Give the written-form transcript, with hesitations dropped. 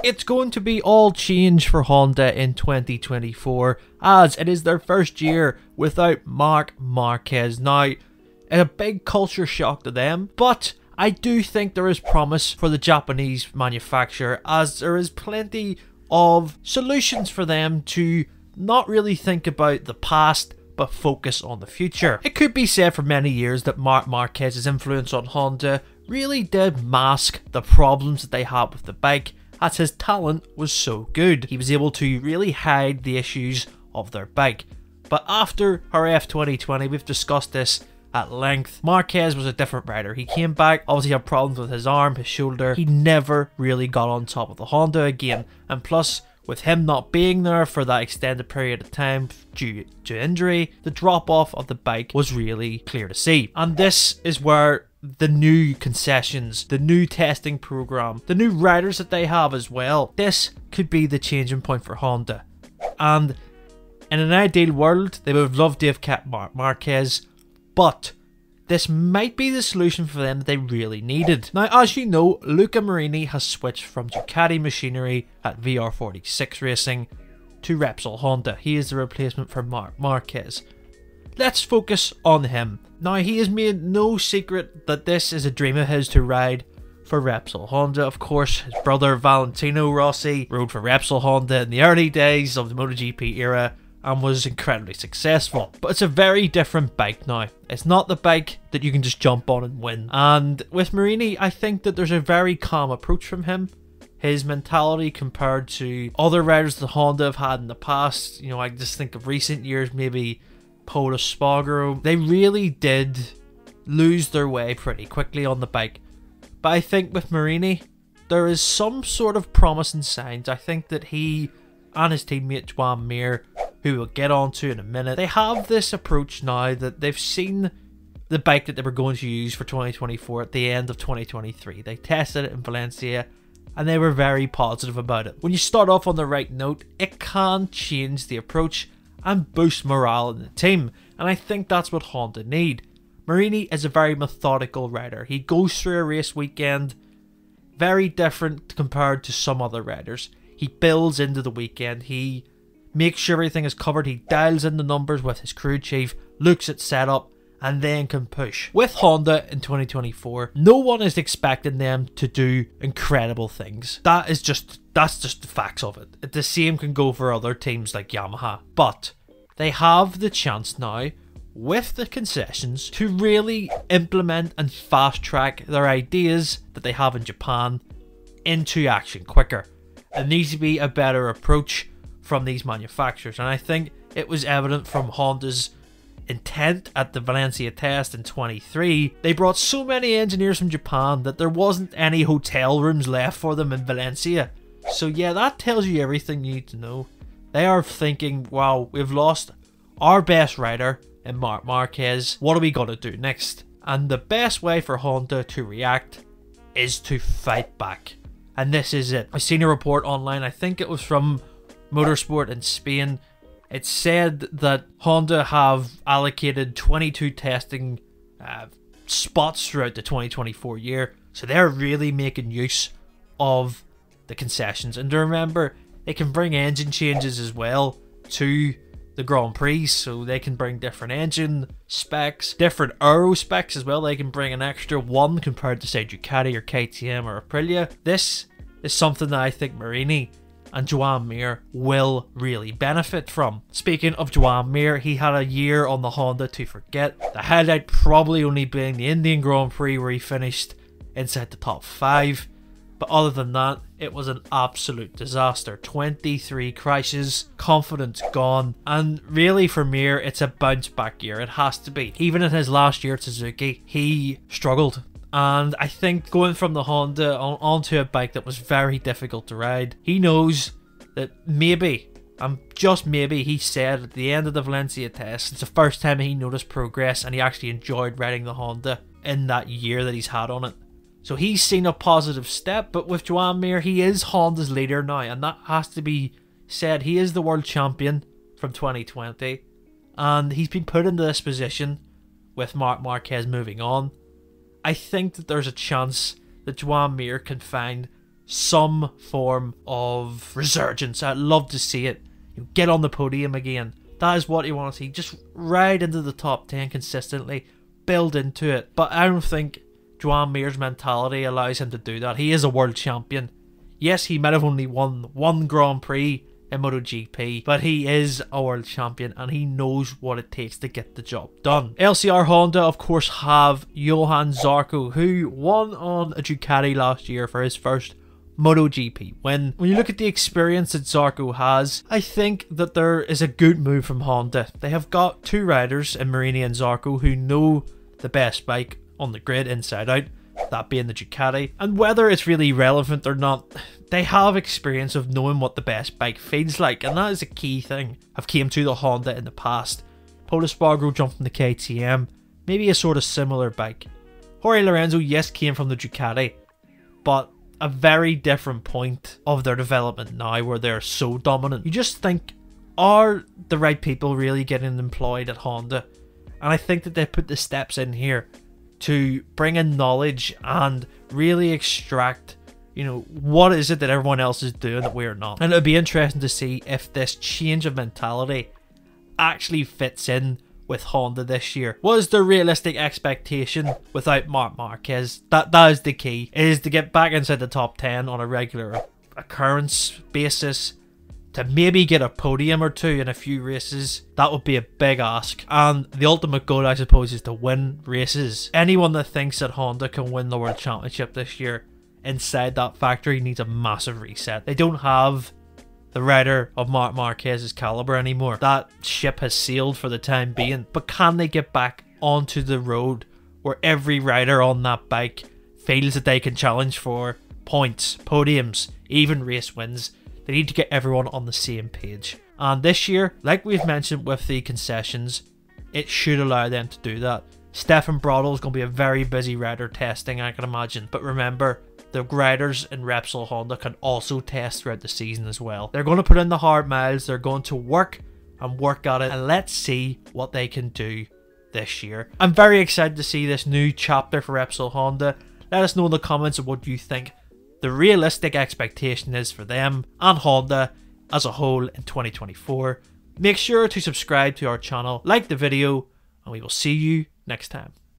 It's going to be all change for Honda in 2024, as it is their first year without Marc Marquez. Now, it's a big culture shock to them, but I do think there is promise for the Japanese manufacturer, as there is plenty of solutions for them to not really think about the past but focus on the future. It could be said for many years that Marc Marquez's influence on Honda really did mask the problems that they had with the bike, as his talent was so good. He was able to really hide the issues of their bike. But after RF 2020, we've discussed this at length, Marquez was a different rider. He came back, obviously had problems with his arm, his shoulder. He never really got on top of the Honda again. And plus, with him not being there for that extended period of time due to injury, the drop off of the bike was really clear to see. And this is where the new concessions, the new testing program, the new riders that they have as well, this could be the changing point for Honda. And in an ideal world, they would have loved to have kept Marc Marquez, but this might be the solution for them that they really needed. Now, as you know, Luca Marini has switched from Ducati machinery at VR46 Racing to Repsol Honda. He is the replacement for Marc Marquez. Let's focus on him. Now, he has made no secret that this is a dream of his to ride for Repsol Honda. Of course, his brother Valentino Rossi rode for Repsol Honda in the early days of the MotoGP era and was incredibly successful. But it's a very different bike now. It's not the bike that you can just jump on and win. And with Marini, I think that there's a very calm approach from him. His mentality compared to other riders that Honda have had in the past, you know, I just think of recent years, maybe Pol Espargaro, they really did lose their way pretty quickly on the bike. But I think with Marini, there is some sort of promising signs. I think that he and his teammate Joan Mir, who we'll get onto in a minute, they have this approach now that they've seen the bike that they were going to use for 2024 at the end of 2023. They tested it in Valencia and they were very positive about it. When you start off on the right note, it can change the approach and boost morale in the team, and I think that's what Honda need. Marini is a very methodical rider. He goes through a race weekend very different compared to some other riders. He builds into the weekend, he makes sure everything is covered, he dials in the numbers with his crew chief, looks at setup, and then can push. With Honda in 2024, no one is expecting them to do incredible things. That's just the facts of it. The same can go for other teams like Yamaha. But they have the chance now, with the concessions, to really implement and fast track their ideas that they have in Japan into action quicker. It needs to be a better approach from these manufacturers, and I think it was evident from Honda's intent at the Valencia Test in 23. They brought so many engineers from Japan that there wasn't any hotel rooms left for them in Valencia. So yeah, that tells you everything you need to know. They are thinking, wow, we've lost our best rider in Marc Marquez. What are we going to do next? And the best way for Honda to react is to fight back. And this is it. I've seen a report online, I think it was from Motorsport in Spain. It said that Honda have allocated 22 testing spots throughout the 2024 year. So they're really making use of the concessions. And to remember, they can bring engine changes as well to the Grand Prix. So they can bring different engine specs, different aero specs as well. They can bring an extra one compared to, say, Ducati or KTM or Aprilia. This is something that I think Marini and Joan Mir will really benefit from. Speaking of Joan Mir, he had a year on the Honda to forget. The highlight probably only being the Indian Grand Prix where he finished inside the top 5. But other than that, it was an absolute disaster. 23 crashes, confidence gone, and really for Mir, it's a bounce back year. It has to be. Even in his last year at Suzuki, he struggled. And I think going from the Honda onto a bike that was very difficult to ride, he knows that maybe, and just maybe, he said at the end of the Valencia Test, it's the first time he noticed progress and he actually enjoyed riding the Honda in that year that he's had on it. So he's seen a positive step, but with Joan Mir, he is Honda's leader now, and that has to be said. He is the world champion from 2020, and he's been put into this position with Marc Marquez moving on. I think that there's a chance that Joan Mir can find some form of resurgence. I'd love to see it. You get on the podium again. That is what you want to see. Just ride into the top 10 consistently. Build into it. But I don't think Joan Mir's mentality allows him to do that. He is a world champion. Yes, he might have only won one Grand Prix in MotoGP, but he is a world champion and he knows what it takes to get the job done. LCR Honda, of course, have Johann Zarco, who won on a Ducati last year for his first MotoGP win. When you look at the experience that Zarco has, I think that there is a good move from Honda. They have got two riders in Marini and Zarco who know the best bike on the grid inside out, that being the Ducati, and whether it's really relevant or not, they have experience of knowing what the best bike feels like, and that is a key thing. I've came to the Honda in the past. Pol Espargaro jumped from the KTM, maybe a sort of similar bike. Jorge Lorenzo, yes, came from the Ducati, but a very different point of their development now where they're so dominant. You just think, are the right people really getting employed at Honda? And I think that they put the steps in here to bring in knowledge and really extract, you know, what is it that everyone else is doing that we're not. And it'll be interesting to see if this change of mentality actually fits in with Honda this year. What is the realistic expectation without Marc Marquez? That is the key, is to get back inside the top 10 on a regular occurrence basis, to maybe get a podium or two in a few races. That would be a big ask. And the ultimate goal, I suppose, is to win races. Anyone that thinks that Honda can win the World Championship this year inside that factory needs a massive reset. They don't have the rider of Marc Marquez's caliber anymore. That ship has sailed for the time being. But can they get back onto the road where every rider on that bike feels that they can challenge for points, podiums, even race wins? They need to get everyone on the same page. And this year, like we've mentioned with the concessions, it should allow them to do that. Stefan Bradl is going to be a very busy rider testing, I can imagine. But remember, the riders in Repsol Honda can also test throughout the season as well. They're going to put in the hard miles. They're going to work and work at it. And let's see what they can do this year. I'm very excited to see this new chapter for Repsol Honda. Let us know in the comments of what you think the realistic expectation is for them and Honda as a whole in 2024. Make sure to subscribe to our channel, like the video, and we will see you next time.